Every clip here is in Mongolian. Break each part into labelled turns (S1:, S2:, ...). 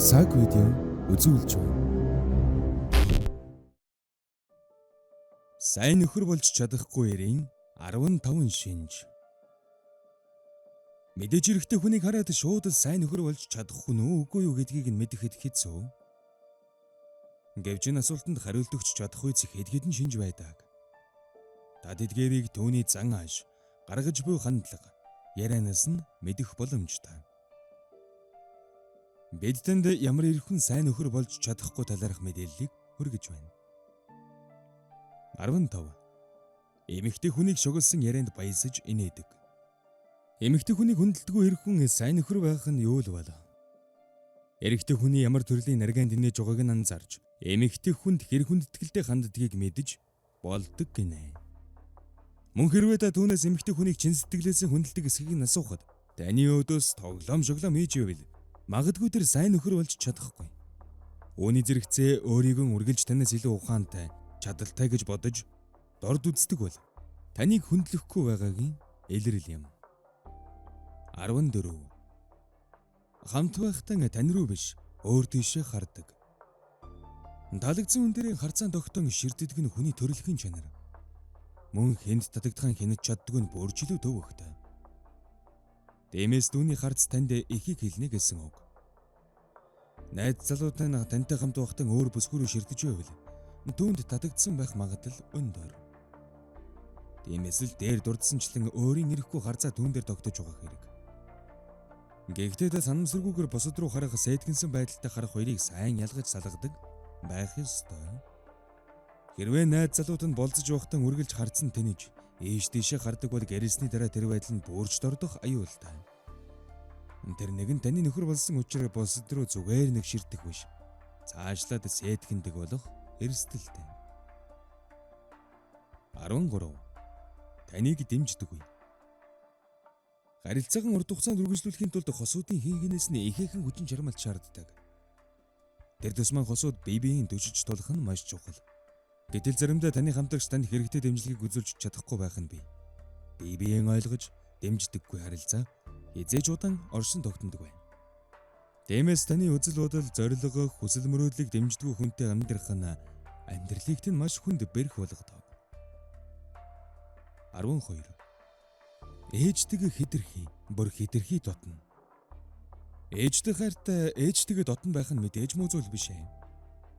S1: Цаг видео үзүүлж байна. Сайн нөхөр болж чадахгүй эрийн 15 шинж. Мэдээж хэрэгтэй хүнийг хараад шууд сайн нөхөр болж чадах хүн үгүй юу гэдгийг нь мэдэхэд хэцүү. Гэвч энэ асуултанд хариулт өгч чадах үйс хэд хэдэн шинж байдаг. Та тэдгээрийг түүний зан ааш, гаргаж буй хандлага, ярианаас нь мэдэх боломжтой. Бид танд ямар ирхэн сайн нөхөр болж чадахгүй талаарх мэдээллийг хүргэж байна. 15. Эмэгтэй хүнийг шугалсан ярианд баясаж инээдэг. Эмэгтэй хүнийг хүндэлдэггүй ирхэн сайн нөхөр байх нь юу л бол? Эрэгтэй хүний ямар төрлийн наргианд инээж байгааг нь анзаарч, эмэгтэй хүнд хэр хүндэтгэлтэй ханддгийг мэдэж болдог гинэ. Мөн хэрвээ та түүнээс эмэгтэй хүнийг чин сэтгэлээс хүндэлдэг эсхийг нь асуухад, таны өдөөс тоглоом шоглоом хийж байвал магадгүй тэр сайн нөхөр болж чадахгүй. Үүний зэрэгцээ өөрийгөө үргэлж танаас илүү ухаантай, чадaltaй гэж бодож дорд үздэг бол таныг хүндлэхгүй байгаагийн илрэл юм. 14. Хамт байхдаа тань руу биш, өөр тийшээ хардаг. Таалагдсан хүн дээрээ харцаан тогтоон ширддэг нь хүний төрөлхийн чанар. Мөн хэнд татагдхан хянаж чаддаг нь бүржилүү төвөгтэй. Тиймээс түүний харц танд ихийг хэлнэ гэсэн үг. Найз залуутай тантай хамт байхдаа өөр бүсгүүрөө ширдэж байвал түүнд татагдсан байх магадлал өндөр. Тиймээс л дээр дурдсанчлан өөрийн ирэхгүй харцаа түүн дээр тогтож байгаа хэрэг. Гэхдээ та санамсаргүйгээр босод руу харах сэдгэнсэн байдалтай харах хоёрыг сайн ялгаж салгадаг байх ёстой. Хэрвээ найз залууд нь болцож байхдаа үргэлж харцсан тэнэж ээш тийшээ хардаг бол гэрэлсний дараа тэр байдал нь буурж дордох аюултай. Тэр нэг нь таны нөхөр болсон учраас босод руу зүгээр нэг ширдэх биш. Цаашлаад сэдгэндэг болох эрсдэлтэй. 13. Таныг дэмждэг үе. Харилцаагаа урт хугацаанд үргэлжлүүлэхийн тулд хосуудын хийнхнээс нь ихээхэн хүчин чармайлт шаарддаг. Тэр тусмаа хосууд бие биеийн төшиж тулах нь маш чухал. Гэтэл заримдаа таны хамтрагч танд хэрэгтэй дэмжлэгийг үзүүлж чадахгүй байх нь бий. Бие биеийн ойлгож дэмждэггүй харилцаа хизээж удаан оршин тогтнодог байна. Тиймээс таны үзэл бодол, зорилго, хүсэл мөрөөдлийг дэмждэггүй хүнтэй амьдрах нь амьдралыг нь маш хүнд бэрх болгодог. 12. Ээжтэйг хэтэрхий, бүр хэтэрхий дотно. Ээжтэй хайртай ээжтэйгээ дотно байх нь мэдээж муу зүйл биш ээ.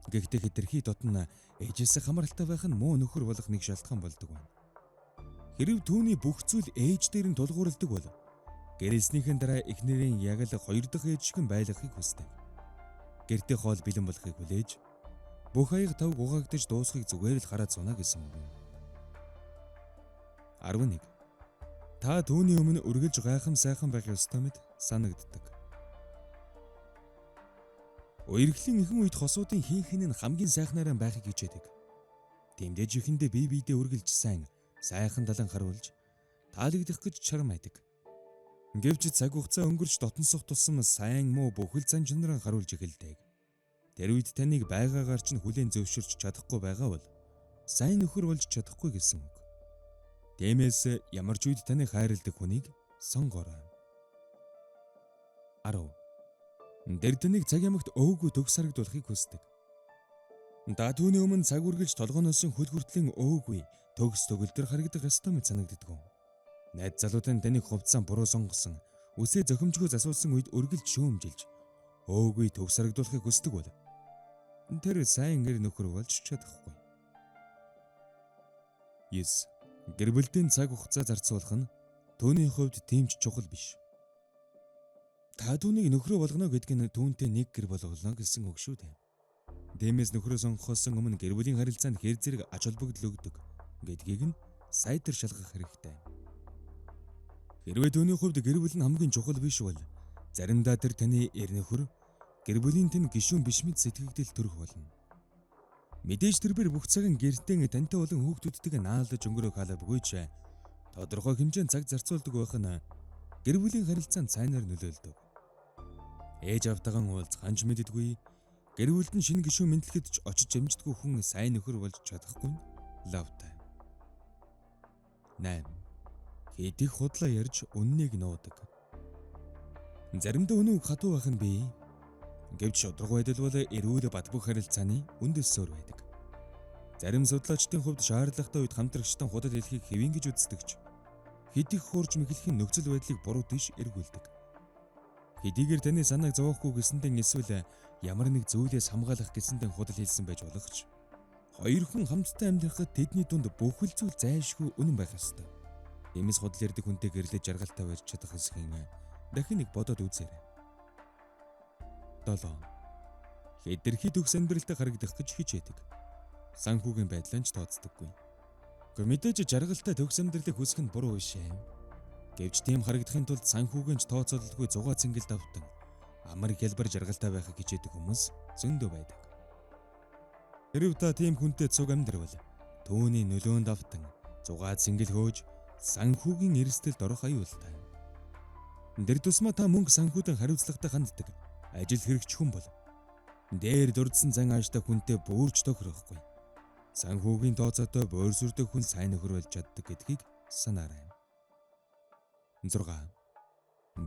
S1: Гэхдээ хэтэрхий дотно ээжээс хамааралтай байх нь муу нөхөр болох нэг шалтгаан болдог байна. Хэрв түүний бүх зүйл ээж дээр нь тулгуурладаг бол гэрэлснийхэн дараа эхнэрийн яг л хоёр дахь ээж шиг байлгахыг хүсдэг. Гэртээ хоол бэлэн болохыг хүлээж бүх аяг тав угаагдаж дуусахыг зүгээр л хараад сунаа гэсэн үг юм. 11. Та түүний өмнө үргэлж гайхам сайхан байх ёстой мэт санагддаг. Үерхлийн ихэнх үед хосуудын хийнхэн нь хамгийн сайхнаараа байхыг хичээдэг. Тэмдэж ихэндээ бие биедээ үргэлж сайхан далан харуулж таалагдах гэж чармайдаг. Гэвч цаг хугацаа өнгөрч дотносох тусам сайн муу бүхэл зан чанараа харуулж эхэлдэг. Тэр үед таныг байгаагаар ч хүлээн зөвшөөрч чадахгүй байгаа бол сайн нөхөр болж чадахгүй гэсэн үг. Тиймээс ямар ч үед таны хайрладаг хүнийг сонгоорой. 10. Тэр таныг цаг ямагт өөгүй төгс харагдуулахыг хүсдэг. Та түүний өмнө цаг үргэлж толгооноос хөл хүртлийн өөгүй төгс төгөлдөр харагдах ёстой мэт санагддаг. Найз залуутай таныг хувцсан буруу сонгосон, үсээ зохимжгүйс асуусан үед үргэлж шүүмжилж өөгүй төгс харагдуулахыг хүсдэг бол тэр сайн гэр нөхөр болж чадахгүй. 9. Гэр бүлийн цаг хугацаа зарцуулах нь түүний хувьд тийм ч чухал биш. Та түүнийг нөхрөө болгоно гэдэг нь түүнтэй нэг гэр болгоно гэсэн үг шүү дээ. Тиймээс нөхрөө сонгохоос өмнө гэр бүлийн харилцаанд хэр зэрэг ач холбогдол өгдөг гэдгийг нь сайтар шалгах хэрэгтэй. Хэрвээ түүний хувьд гэр бүл нь хамгийн чухал биш бол заримдаа тэр таны эр нөхөр гэр бүлийн тань гишүүн биш мэт сэтгэгдэл төрөх болно. Мэдээж тэрээр бүх цаг гэртээ тантай болон хүүхдүүдтэйг наалдаж өнгөрөх халаагүй ч тодорхой хэмжээнд цаг зарцуулдаг байх нь гэр бүлийн харилцаанд сайнаар нөлөөлдөг. Ээж автагаан уулзах ханж мэддэггүй, гэр бүлд нь шинэ гишүүн мэдлэхэд ч очиж амждаггүй хүн сайн нөхөр болж чадахгүй нь лавтай. 8. Хэдих худлаа ярьж үннийг нуудаг. Заримдаа өнөө хатуу байх нь бий. Гэвч шударга байдал бол эрүүл бат бөх харилцааны үндэс суурь байдаг. Зарим судлаачдын хувьд шаардлагатай үед хамтрагчтай худал хэлхийг хэвэн гэж үздэгч хэд их хуурж мэхлэхийн нөхцөл байдлыг буруу тийш эргүүлдэг. Хэдийгээр таны санааг зовоохгүй гэсэндэн эсвэл ямар нэг зүйлээс хамгаалах гэсэндэн худал хэлсэн байж болох ч хоёр хүн хамтдаа амьдрахад тэдний дунд бүх л зүйл зайлшгүй үнэн байх ёстой. Тиймээс худал ярддаг хүнтэй гэрлэж жаргалтай байж чадах эсхийн дахин нэг бодоод үзээрэй. 7. Хэтэрхий төгс амьдралтай харагдах гэж хичээдэг. Санхүүгийн байдлаа ч тооцдоггүй. Гэхдээ мэдээж жаргалтай төгс амьдралыг хүсэх нь буруу биш ээ. Гэвч тийм харагдахын тулд санхүүгийн ч тооцоололгүй зугаа цэнгэл давтан амар хялбар жаргалтай байхыг хичээдэг хүмүүс зөндөө байдаг. Хэрв та тийм хүнтэй цуг амьдрал түүний нөлөөнд давтан зугаа цэнгэл хөөж санхүүгийн эрсдэлд орох аюултай. Тэр тусмаа та мөнгө санхүүдэд хариуцлагатай ханддаг ажил хэрэгч хүн бол дээр дурдсан зан ааштай хүнтэй бүрж тохирохгүй. Санхүүгийн тооцоотой боор сүрдэг хүн сайн нөхөр болж чаддаг гэдгийг санаарай. 6.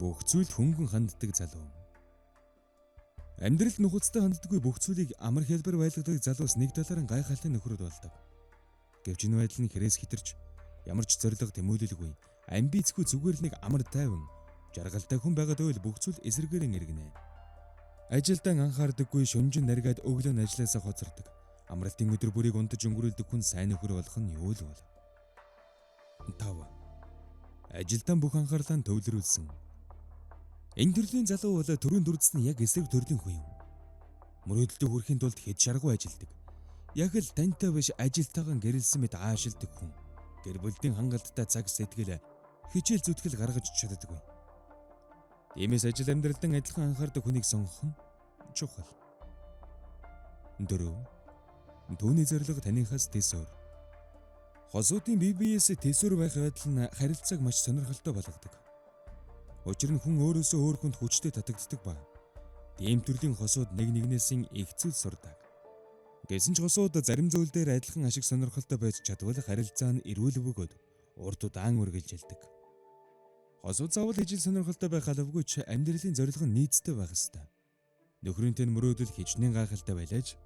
S1: Бүх зүйлд хөнгөн ханддаг залуу. Амьдралд нухацтай ханддаггүй бүх зүйлийг амар хялбар байлгадаг залуус нэг талаар нь гайхалтай нөхрөд болдог. Гэвч энэ байдал нь хэрээс хитэрч ямар ч зориг тэмүүлэлгүй амбицгүй зүгээр л нэг амар тайван жаргалтай хүн байгаад байвал бүх зүйл эсэргээрэн эргэнэ. Ажилдаа анхаардаггүй шөнжин наргаад өглөө нь ажилласаа хоцордог. Амралтын өдөр бүрийг унтаж өнгөрүүлдэг хүн сайн нөхөр болох нь юу л бол. 5. Ажилдаа бүх анхаарлаа төвлөрүүлсэн. Энэ төрлийн залуу бол төрөнд дүрдсэн яг эсрэг төрлийн хүн юм. Мөрөөдөлтөд хүрэхийн тулд хэд шаргуу ажилдаг. Яг л тантай биш ажилтайгаа гэрэлсэн мэт аашилдаг хүн. Гэр бүлийн хангалттай цаг сэтгэл хичээл зүтгэл гаргаж чаддаггүй. Тиймээс ажил амьдралдан адилхан анхаардаг хүнийг сонгох нь чухал. 4. Түүний зорилго танихаас тэсвэр. Хосуудын BBS тэсвэр байх байдал нь харилцааг маш сонирхолтой болгодог. Учир нь хүн өөрөөсөө өөр хүнд хүчтэй татагддаг ба тийм төрлийн хосууд нэг нэгнээс их зүйл сурдаг. Гэсэн ч хосууд зарим зүйл дээр адилхан ашиг сонирхолтой байж чадвал харилцаа нь эрүүл бөгөөд урд удаан үргэлжилдэг. Хосууд заавал ижил сонирхолтой байх албагүй ч амьдралын зорилго нь нийцтэй байх ёстой. Нөхрөнтэй мөрөөдөл хичнээн гайхалтай байлаач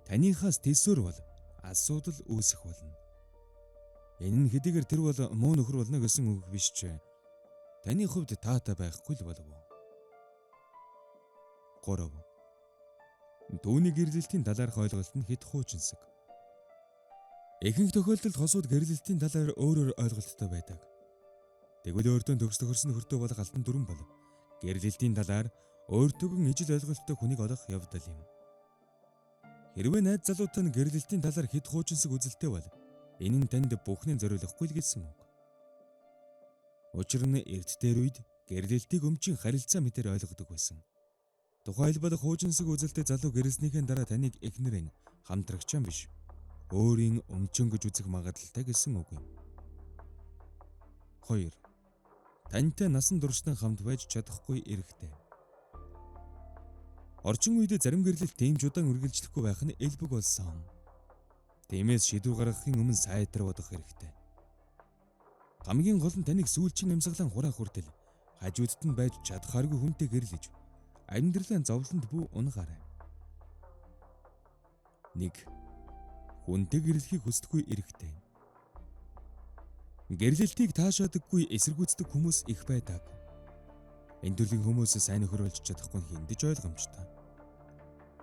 S1: таныхаас тэсвэр бол асуудал үүсэх болно. Энэ нь хэдийгээр тэр бол муу нөхөр болно гэсэн үг биш ч таны хувьд таатай байхгүй л болов уу. 3. Түүний гэрлэлтийн талаарх ойлголт нь хэд хуучинсаг. Ихэнх тохиолдолд хосууд гэрлэлтийн талаар өөр ойлголттой байдаг. Тэгвэл өөртөө төгс тохирсон нөхөртөө болох алтан дүрэн бол гэрлэлтийн талаар өөртөөгөн ижил ойлголттой хүнийг олох явдал юм. Хэрвээ найз залуутай нь гэрлэлтийн талаар хэд хуучинсаг үзэлтэй бол энэ нь танд бүхнээ зориулахгүй л гэсэн үг. Учир нь эрт дээр үед гэрлэлтийг өмчийн харилцаа мэтээр ойлгодог байсан. Тухайлбал хуучинсаг үзэлтэй залуу гэрэлснийхээ дараа таныг эхнэрэн хамтрагчаан биш өөрийн өмчөн гэж үзэх магадaltaй гэсэн үг юм. 2. Тантай насан туршдаа хамт байж чадахгүй эрэгтэй. Орчин үед зарим гэрлэлт тийм ч удаан үргэлжлэхгүй байх нь элбэг болсон. Тиймээс шийдвэр гаргахын өмнө сайтар бодох хэрэгтэй. Хамгийн гол нь таныг сүүлчийн амьсгалан хураах хүртэл хажуудад нь байж чадхааргүй хүнтэй гэрлэж амьдралын зовлонд бүү унгаарай. 1. Хүнтэй гэрлэхийг хүсдэггүй эрэгтэй. Гэрлэлтийг таашаадаггүй эсэргүүцдэг хүмүүс их байдаг. Энэ төрлийн хүмүүс сайн нөхөр болж чадахгүй нь хиндэж ойлгомжтой.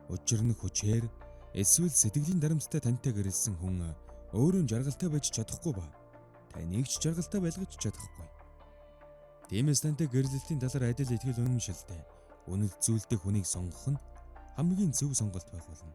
S1: Учир нь хүчээр эсвэл сэтгэлийн дарамттай тантай гэрлсэн хүн өөрөө жаргалтай байж чадахгүй ба таныг ч жаргалтай байлгаж чадахгүй. Тиймээс тантай гэрлэлтийн талаар адил итгэл үнэмшилтэй үнэт зүйлтэй хүнийг сонгох нь хамгийн зөв сонголт байх болно.